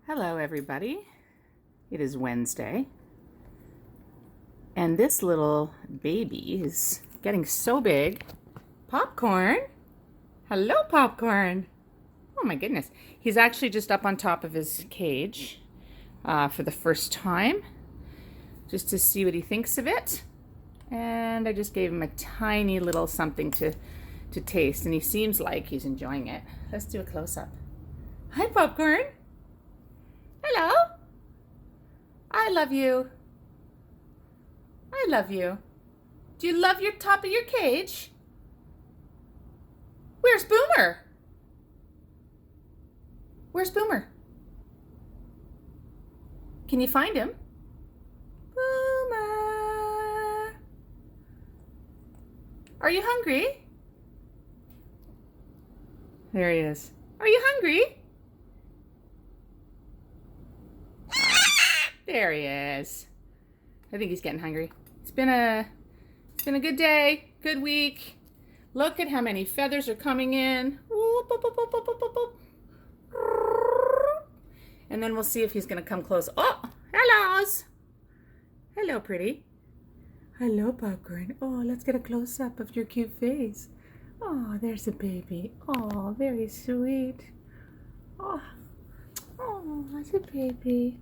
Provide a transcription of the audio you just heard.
Hello everybody. It is Wednesday and this little baby is getting so big. Popcorn. Hello Popcorn. Oh my goodness. He's actually just up on top of his cage for the first time just to see what he thinks of it. And I just gave him a tiny little something to taste and he seems like he's enjoying it. Let's do a close-up. Hi Popcorn. Hello. I love you. I love you. Do you love your top of your cage? Where's Boomer? Where's Boomer? Can you find him? Boomer. Are you hungry? There he is. Are you hungry? There he is. I think he's getting hungry. It's been a good day, good week. Look at how many feathers are coming in. And then we'll see if he's gonna come close. Oh, hellos. Hello, pretty. Hello, Popcorn. Oh, let's get a close-up of your cute face. Oh, there's a baby. Oh, very sweet. Oh, that's a baby.